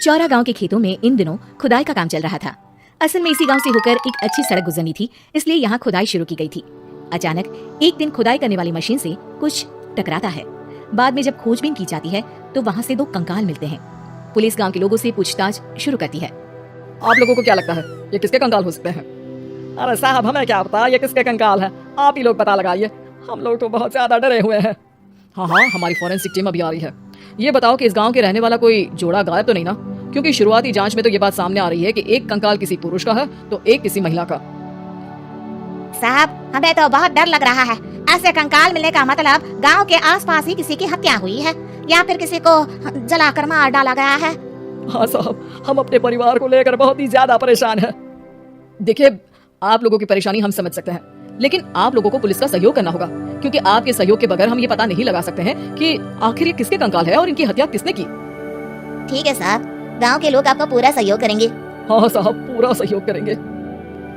चौरा गांव के खेतों में इन दिनों खुदाई का काम चल रहा था। असल में इसी गांव से होकर एक अच्छी सड़क गुजरनी थी, इसलिए यहाँ खुदाई शुरू की गई थी। अचानक एक दिन खुदाई करने वाली मशीन से कुछ टकराता है। बाद में जब खोजबीन की जाती है तो वहाँ से 2 कंकाल मिलते हैं। पुलिस गांव के लोगों से पूछताछ शुरू करती है। आप लोगों को क्या लगता है ये किसके कंकाल हो सकते हैं? अरे साहब, हमें क्या पता ये किसके कंकाल है, आप ही लोग पता लगाइए, हम लोग तो बहुत ज्यादा डरे हुए हैं। हाँ, हमारी फॉरेंसिक टीम अभी आ रही है। ये बताओ कि इस गांव के रहने वाला कोई जोड़ा गायब तो नहीं ना? क्योंकि शुरुआती जांच में तो ये बात सामने आ रही है कि एक कंकाल किसी पुरुष का है तो एक किसी महिला का। साहब, हमें तो बहुत डर लग रहा है। ऐसे कंकाल मिलने का मतलब गांव के आसपास ही किसी की हत्या हुई है या फिर किसी को जलाकर मार डाला गया है। हाँ साहब, हम अपने परिवार को लेकर बहुत ही ज्यादा परेशान हैं। देखिए, आप लोगों की परेशानी हम समझ सकते हैं, लेकिन आप लोगों को पुलिस का सहयोग करना होगा, क्योंकि आपके सहयोग के बगैर हम ये पता नहीं लगा सकते हैं कि आखिर ये किसके कंकाल है और इनकी हत्या किसने की। ठीक है साहब, गांव के लोग आपका पूरा सहयोग करेंगे। हाँ साहब, पूरा सहयोग करेंगे।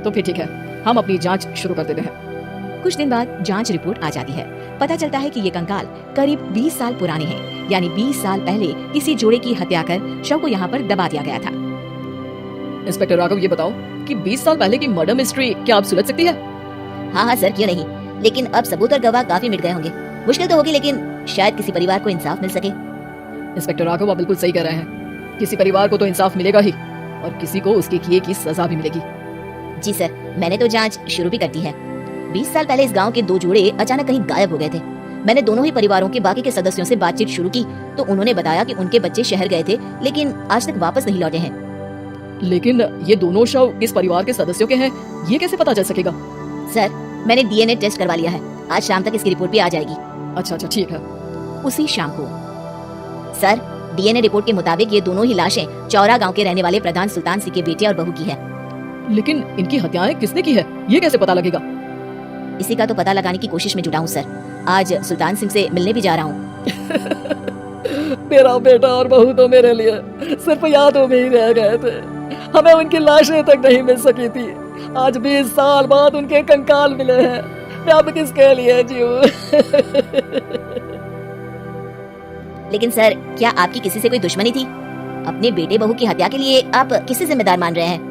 तो फिर ठीक है, हम अपनी जांच शुरू कर देते हैं। कुछ दिन बाद जांच रिपोर्ट आ जाती है। पता चलता है कि ये कंकाल करीब 20 साल पुराने हैं, यानी 20 साल पहले किसी जोड़े की हत्या कर शव को यहाँ पर दबा दिया गया था। इंस्पेक्टर राघव, ये बताओ कि 20 साल पहले की मर्डर मिस्ट्री क्या आप सुलझ सकती है? हाँ सर, क्यों नहीं, लेकिन अब सबूत और गवाह काफी मिट गए होंगे। मुश्किल तो होगी, लेकिन शायद किसी परिवार को इंसाफ मिल सके। इंस्पेक्टर राघव, आप बिल्कुल सही कह रहे हैं। किसी परिवार को तो इंसाफ मिलेगा ही और किसी को उसके किए की सजा भी मिलेगी। जी सर, मैंने तो जांच शुरू भी कर दी है। 20 साल पहले इस गांव के 2 जोड़े अचानक कहीं गायब हो गए थे। मैंने दोनों ही परिवारों के बाकी के सदस्यों से बातचीत शुरू की तो उन्होंने बताया कि उनके बच्चे शहर गए थे, लेकिन आज तक वापस नहीं लौटे हैं। लेकिन ये दोनों शव किस परिवार के सदस्यों के हैं, ये कैसे पता चल सकेगा? सर, मैंने डीएनए टेस्ट करवा लिया है, आज शाम तक इसकी रिपोर्ट भी आ जाएगी। अच्छा, ठीक है। उसी शाम को सर, डीएनए रिपोर्ट के मुताबिक ये दोनों ही लाशें चौरा गांव के रहने वाले प्रधान सुल्तान सिंह के बेटे और बहू की है। लेकिन इनकी हत्याएं किसने की है, ये कैसे पता लगेगा? इसी का तो पता लगाने की कोशिश में जुटा हूँ सर। आज सुल्तान सिंह से मिलने भी जा रहा हूँ। मेरा बेटा और बहू तो मेरे लिए सिर्फ यादों में ही रह गए थे, हमें उनकी लाशें तक नहीं मिल सकी थी। आज 20 साल बाद उनके कंकाल मिले हैं, मैं अब किसके लिए जीऊं? लेकिन सर, क्या आपकी किसी से कोई दुश्मनी थी? अपने बेटे बहू की हत्या के लिए आप किसे जिम्मेदार मान रहे हैं?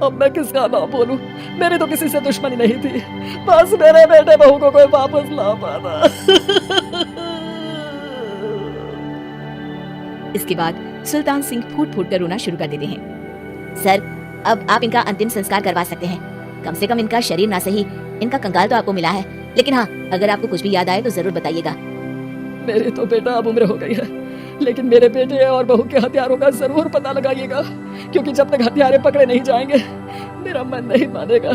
अब मैं किसका नाम बोलूं? मेरी तो किसी से दुश्मनी नहीं थी, बस मेरे बेटे बहू को कोई वापस ला पाता। इसके बाद सुल्तान सिंह फूट फूट कर रोना शुरू कर देते हैं। सर, अब आप इनका अंतिम संस्कार करवा सकते हैं। कम से कम इनका शरीर ना सही, इनका कंकाल तो आपको मिला है। लेकिन हाँ, अगर आपको कुछ भी याद आए तो जरूर बताइएगा। मेरी तो बेटा अब उम्र हो गई है, लेकिन मेरे बेटे और बहू के हथियारों का जरूर पता लगाइएगा, क्योंकि जब तक हथियारे पकड़े नहीं जाएंगे मेरा मन नहीं मानेगा।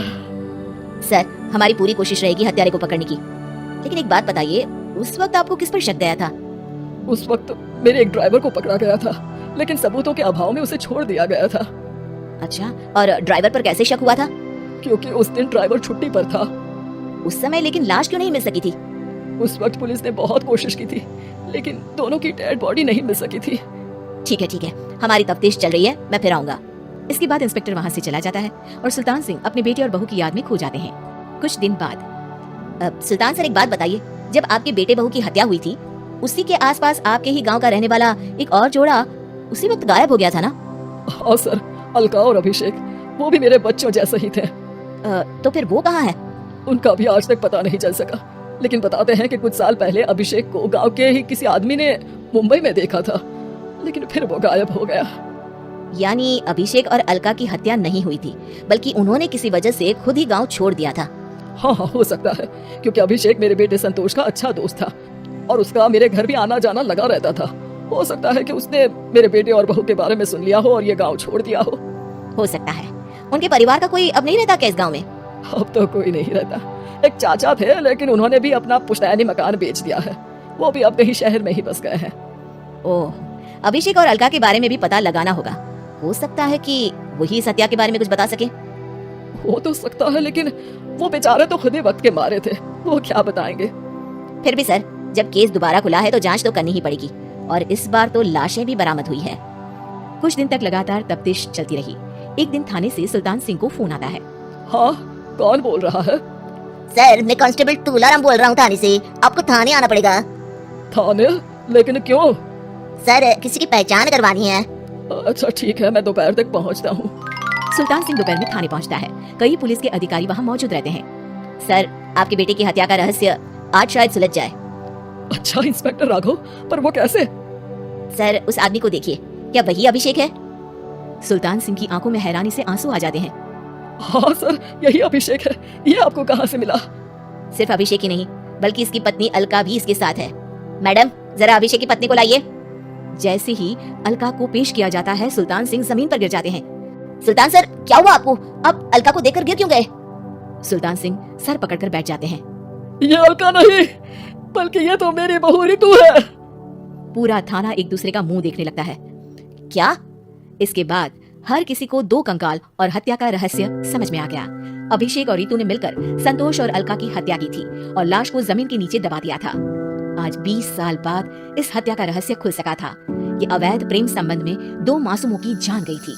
सर, हमारी पूरी कोशिश रहेगी हत्यारे को पकड़ने की। लेकिन एक बात बताइए, उस वक्त आपको किस पर शक गया था? उस वक्त मेरे एक ड्राइवर को पकड़ा गया था, लेकिन सबूतों के अभाव में उसे छोड़ दिया गया था। अच्छा, और ड्राइवर पर कैसे शक हुआ था? क्योंकि उस दिन ड्राइवर छुट्टी पर था। उस समय लेकिन लाश क्यों नहीं मिल सकी थी? उस वक्त पुलिस ने बहुत कोशिश की थी, लेकिन दोनों की डेड बॉडी नहीं मिल सकी थी। ठीक है, हमारी तफ्तीश चल रही है, मैं फिर आऊंगा। इसके बाद इंस्पेक्टर वहाँ से चला जाता है और सुल्तान सिंह अपने बेटे और बहू की याद में खो जाते हैं। कुछ दिन बाद सुल्तान सर, एक बात बताइए, जब आपके बेटे बहू की हत्या हुई थी, उसी के आसपास आपके ही गांव का रहने वाला एक और जोड़ा उसी वक्त गायब हो गया था ना? हाँ सर, अलका और अभिषेक, वो भी मेरे बच्चों जैसे ही थे। तो फिर वो कहाँ है? उनका भी आज तक पता नहीं चल सका, लेकिन बताते हैं कि कुछ साल पहले अभिषेक को गांव के ही किसी आदमी ने मुंबई में देखा था, लेकिन फिर वो गायब हो गया। यानी अभिषेक और अलका की हत्या नहीं हुई थी, बल्कि उन्होंने किसी वजह से खुद ही गांव छोड़ दिया था। हाँ, हो सकता है, क्योंकि अभिषेक मेरे बेटे संतोष का अच्छा दोस्त था और उसका मेरे घर भी आना जाना लगा रहता था। हो सकता है कि उसने मेरे बेटे और बहू के बारे में सुन लिया हो और ये गांव छोड़ दिया हो सकता है। उनके परिवार का कोई अब नहीं रहता क्या इस गांव में? अब तो कोई नहीं रहता। एक चाचा थे, लेकिन उन्होंने भी अपना पुश्तैनी मकान बेच दिया है, वो भी अपने ही शहर में ही बस गए हैं। ओह, अभिषेक और अलका के बारे में भी पता लगाना होगा। हो सकता है कि वही इस हत्या के बारे में कुछ बता सके। हो तो सकता है, लेकिन वो बेचारे तो खुद ही वक्त के मारे थे, वो क्या बताएंगे। फिर भी सर, जब केस दोबारा खुला है तो जांच तो करनी ही पड़ेगी, और इस बार तो लाशें भी बरामद हुई है। कुछ दिन तक लगातार तफ्तीश चलती रही। एक दिन थाने से सुल्तान सिंह को फोन आता है। हाँ, कौन बोल रहा है? सर, मैं कांस्टेबल तुलाराम बोल रहा हूँ थाने से। आपको थाने आना पड़ेगा। थाने? लेकिन क्यों? सर, किसी की पहचान करवानी है। अच्छा ठीक है, मैं दोपहर तक पहुंचता हूँ। सुल्तान सिंह दोपहर में थाने पहुंचता है। कई पुलिस के अधिकारी वहां मौजूद रहते हैं। सर, आपके बेटे की हत्या का रहस्य आज शायद सुलझ जाए। अच्छा इंस्पेक्टर राघव, पर वो कैसे? सर, उस आदमी को देखिए, क्या वही अभिषेक है? सुल्तान सिंह की आंखों में हैरानी से आंसू आ जाते हैं। हाँ सर, यही अभिषेक है। ये आपको कहाँ से मिला? सिर्फ अभिषेक ही नहीं, बल्कि इसकी पत्नी अलका भी इसके साथ है। मैडम, जरा अभिषेक की पत्नी को लाइए। जैसे ही अलका को पेश किया जाता है, सुल्तान सिंह जमीन पर गिर जाते हैं। सुल्तान सर, क्या हुआ आपको? अब अलका को देखकर गिर क्यों गए? सुल्तान सिंह सर पकड़कर बैठ जाते हैं। ये अलका नहीं, बल्कि ये तो मेरी बहू रितु है। पूरा थाना एक दूसरे का मुंह देखने लगता है। क्या? इसके बाद हर किसी को दो कंकाल और हत्या का रहस्य समझ में आ गया। अभिषेक और रितु ने मिलकर संतोष और अलका की हत्या की थी और लाश को जमीन के नीचे दबा दिया था। आज 20 साल बाद इस हत्या का रहस्य खुल सका था कि अवैध प्रेम संबंध में दो मासूमों की जान गई थी।